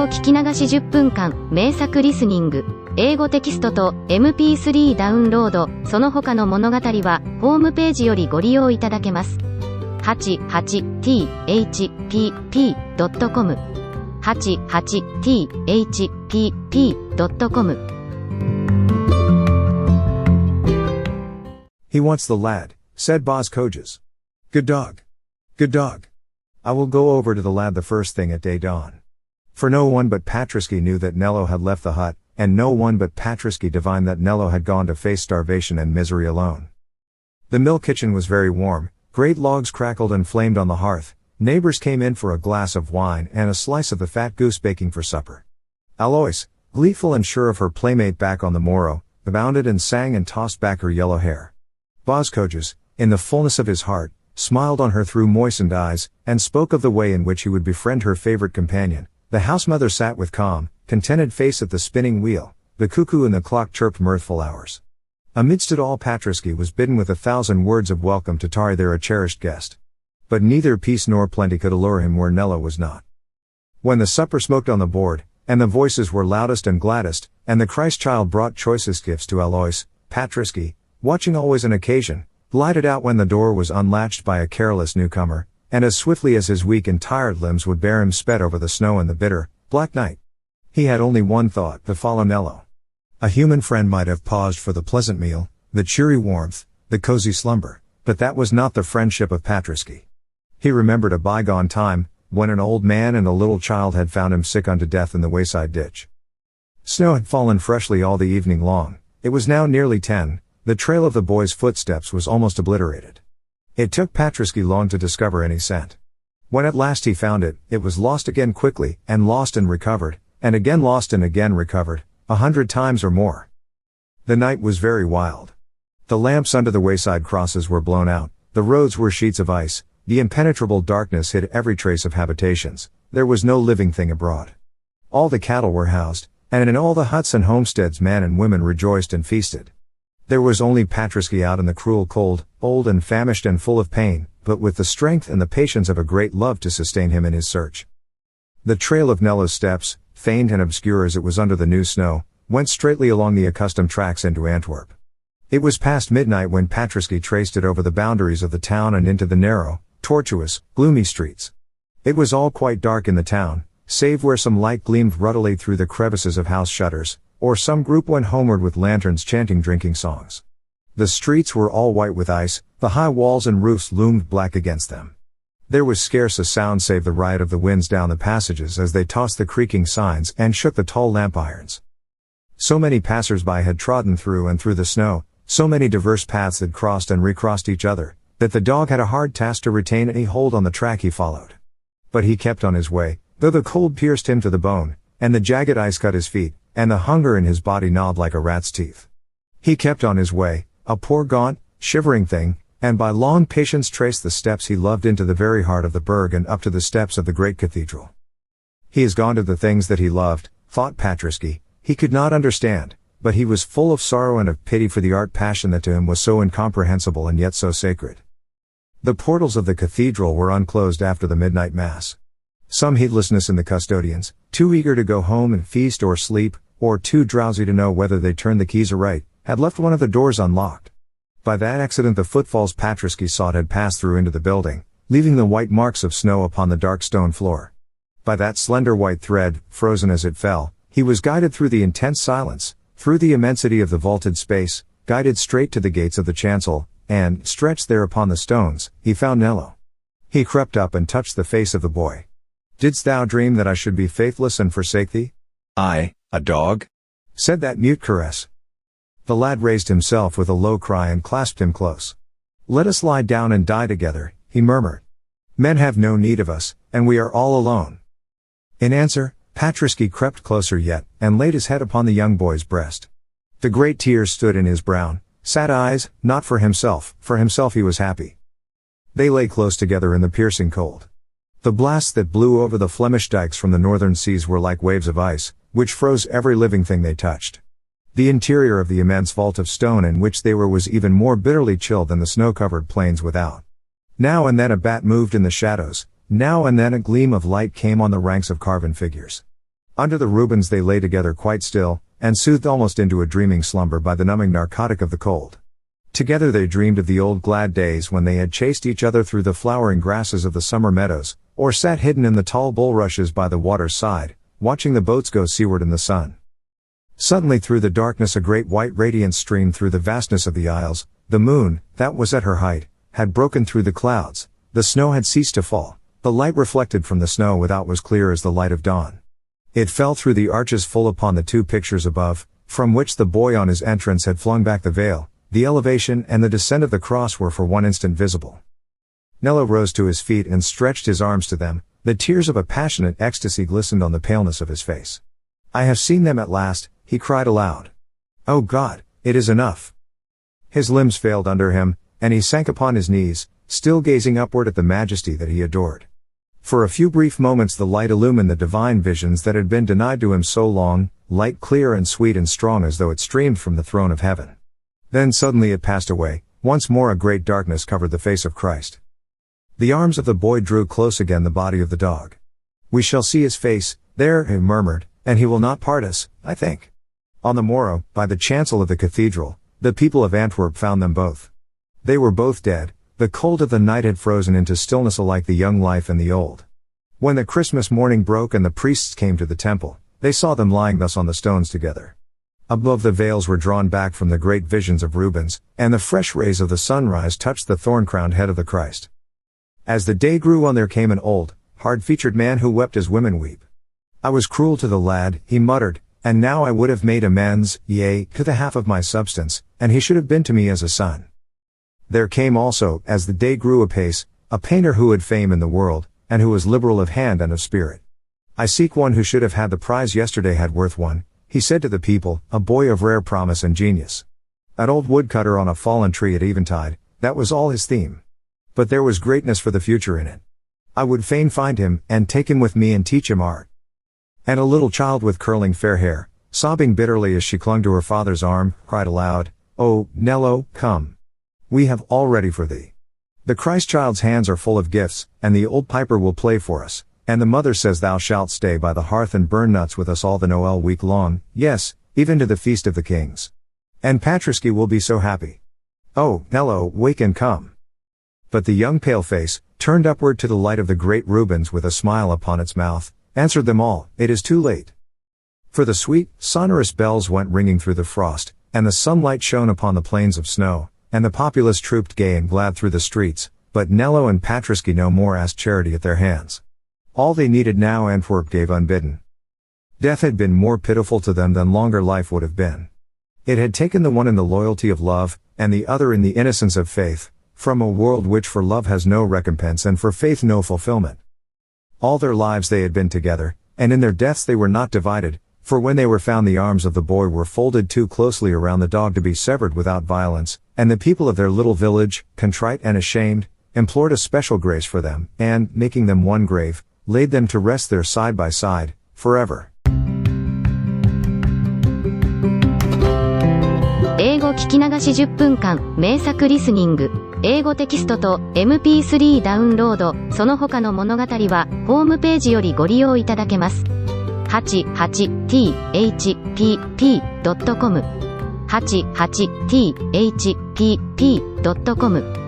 語聞き流し10分間、名作リスニング、英語テキストと MP3 ダウンロード、その他の物語は、ホームページよりご利用いただけます。88thpp.com 88thpp.com He wants the lad, said Boz Coges. Good dog. Good dog. I will go over to the lad the first thing at day dawn. For no one but Patrisky knew that Nello had left the hut, and no one but Patrisky divined that Nello had gone to face starvation and misery alone. The mill kitchen was very warm, great logs crackled and flamed on the hearth, neighbors came in for a glass of wine and a slice of the fat goose baking for supper. Alois, gleeful and sure of her playmate back on the morrow, bounded and sang and tossed back her yellow hair. Boz Coges, in the fullness of his heart, smiled on her through moistened eyes, and spoke of the way in which he would befriend her favorite companion. The housemother sat with calm, contented face at the spinning wheel, the cuckoo and the clock chirped mirthful hours. Amidst it all Patrisky was bidden with 1,000 words of welcome to tarry there a cherished guest. But neither peace nor plenty could allure him where Nello was not. When the supper smoked on the board, and the voices were loudest and gladdest, and the Christ child brought choicest gifts to Alois, Patrisky, watching always an occasion, glided out when the door was unlatched by a careless newcomer, and as swiftly as his weak and tired limbs would bear him sped over the snow and the bitter, black night. He had only one thought, to follow Nello. A human friend might have paused for the pleasant meal, the cheery warmth, the cozy slumber, but that was not the friendship of Patrisky. He remembered a bygone time, when an old man and a little child had found him sick unto death in the wayside ditch. Snow had fallen freshly all the evening long, it was now nearly 10, the trail of the boy's footsteps was almost obliterated. It took Patrisky long to discover any scent. When at last he found it, it was lost again quickly, and lost and recovered, and again lost and again recovered, 100 times or more. The night was very wild. The lamps under the wayside crosses were blown out, the roads were sheets of ice, the impenetrable darkness hid every trace of habitations, there was no living thing abroad. All the cattle were housed, and in all the huts and homesteads men and women rejoiced and feasted. There was only Patrisky out in the cruel cold, old and famished and full of pain, but with the strength and the patience of a great love to sustain him in his search. The trail of Nello's steps, faint and obscure as it was under the new snow, went straightly along the accustomed tracks into Antwerp. It was past midnight when Patrisky traced it over the boundaries of the town and into the narrow, tortuous, gloomy streets. It was all quite dark in the town, save where some light gleamed ruddily through the crevices of house shutters, or some group went homeward with lanterns chanting drinking songs. The streets were all white with ice, the high walls and roofs loomed black against them. There was scarce a sound save the riot of the winds down the passages as they tossed the creaking signs and shook the tall lamp irons. So many passers-by had trodden through and through the snow, so many diverse paths had crossed and recrossed each other, that the dog had a hard task to retain any hold on the track he followed. But he kept on his way, though the cold pierced him to the bone, and the jagged ice cut his feet, and the hunger in his body gnawed like a rat's teeth. He kept on his way, a poor gaunt, shivering thing, and by long patience traced the steps he loved into the very heart of the burg and up to the steps of the great cathedral. He has gone to the things that he loved, thought Patrisky. He could not understand, but he was full of sorrow and of pity for the art passion that to him was so incomprehensible and yet so sacred. The portals of the cathedral were unclosed after the midnight mass. Some heedlessness in the custodians, too eager to go home and feast or sleep, or too drowsy to know whether they turned the keys aright, had left one of the doors unlocked. By that accident the footfalls Patrisky sought had passed through into the building, leaving the white marks of snow upon the dark stone floor. By that slender white thread, frozen as it fell, he was guided through the intense silence, through the immensity of the vaulted space, guided straight to the gates of the chancel, and, stretched there upon the stones, he found Nello. He crept up and touched the face of the boy. "Didst thou dream that I should be faithless and forsake thee?" "I, a dog?" said that mute caress. The lad raised himself with a low cry and clasped him close. "Let us lie down and die together," he murmured. "Men have no need of us, and we are all alone." In answer, Patrisky crept closer yet, and laid his head upon the young boy's breast. The great tears stood in his brown, sad eyes, not for himself he was happy. They lay close together in the piercing cold. The blasts that blew over the Flemish dikes from the northern seas were like waves of ice, which froze every living thing they touched. The interior of the immense vault of stone in which they were was even more bitterly chilled than the snow-covered plains without. Now and then a bat moved in the shadows, now and then a gleam of light came on the ranks of carven figures. Under the Reubens they lay together quite still, and soothed almost into a dreaming slumber by the numbing narcotic of the cold. Together they dreamed of the old glad days when they had chased each other through the flowering grasses of the summer meadows, or sat hidden in the tall bulrushes by the water's side, watching the boats go seaward in the sun. Suddenly through the darkness a great white radiance streamed through the vastness of the isles. The moon, that was at her height, had broken through the clouds, the snow had ceased to fall, the light reflected from the snow without was clear as the light of dawn. It fell through the arches full upon the two pictures above, from which the boy on his entrance had flung back the veil. The elevation and the descent of the cross were for one instant visible. Nello rose to his feet and stretched his arms to them. The tears of a passionate ecstasy glistened on the paleness of his face. "I have seen them at last," he cried aloud. "Oh God, it is enough." His limbs failed under him, and he sank upon his knees, still gazing upward at the majesty that he adored. For a few brief moments the light illumined the divine visions that had been denied to him so long, light clear and sweet and strong as though it streamed from the throne of heaven. Then suddenly it passed away. Once more a great darkness covered the face of Christ. The arms of the boy drew close again the body of the dog. "We shall see his face, there," he murmured, "and he will not part us, I think." On the morrow, by the chancel of the cathedral, the people of Antwerp found them both. They were both dead. The cold of the night had frozen into stillness alike the young life and the old. When the Christmas morning broke and the priests came to the temple, they saw them lying thus on the stones together. Above the veils were drawn back from the great visions of Rubens, and the fresh rays of the sunrise touched the thorn-crowned head of the Christ. As the day grew on there came an old, hard-featured man who wept as women weep. "I was cruel to the lad," he muttered, "and now I would have made amends, yea, to the half of my substance, and he should have been to me as a son." There came also, as the day grew apace, a painter who had fame in the world, and who was liberal of hand and of spirit. "I seek one who should have had the prize yesterday had worth one," he said to the people, a boy of rare promise and genius. An old woodcutter on a fallen tree at eventide, that was all his theme. But there was greatness for the future in it. "I would fain find him, and take him with me and teach him art." And a little child with curling fair hair, sobbing bitterly as she clung to her father's arm, cried aloud, "Oh, Nello, come. We have all ready for thee. The Christ child's hands are full of gifts, and the old piper will play for us, and the mother says thou shalt stay by the hearth and burn nuts with us all the Noel week long, yes, even to the feast of the kings. And Patriski will be so happy. Oh, Nello, wake and come." But the young pale face, turned upward to the light of the great Rubens with a smile upon its mouth, answered them all, "It is too late." For the sweet, sonorous bells went ringing through the frost, and the sunlight shone upon the plains of snow, and the populace trooped gay and glad through the streets, but Nello and Patriski no more asked charity at their hands. All they needed now Antwerp gave unbidden. Death had been more pitiful to them than longer life would have been. It had taken the one in the loyalty of love, and the other in the innocence of faith, from a world which for love has no recompense and for faith no fulfillment. All their lives they had been together, and in their deaths they were not divided, for when they were found the arms of the boy were folded too closely around the dog to be severed without violence, and the people of their little village, contrite and ashamed, implored a special grace for them, and, making them one grave, laid them to rest there side by side, forever. 英語聞き流し10分間、名作リスニング。英語テキストと MP3 ダウンロード、その他の物語は、ホームページよりご利用いただけます。88thpp.com 88thpp.com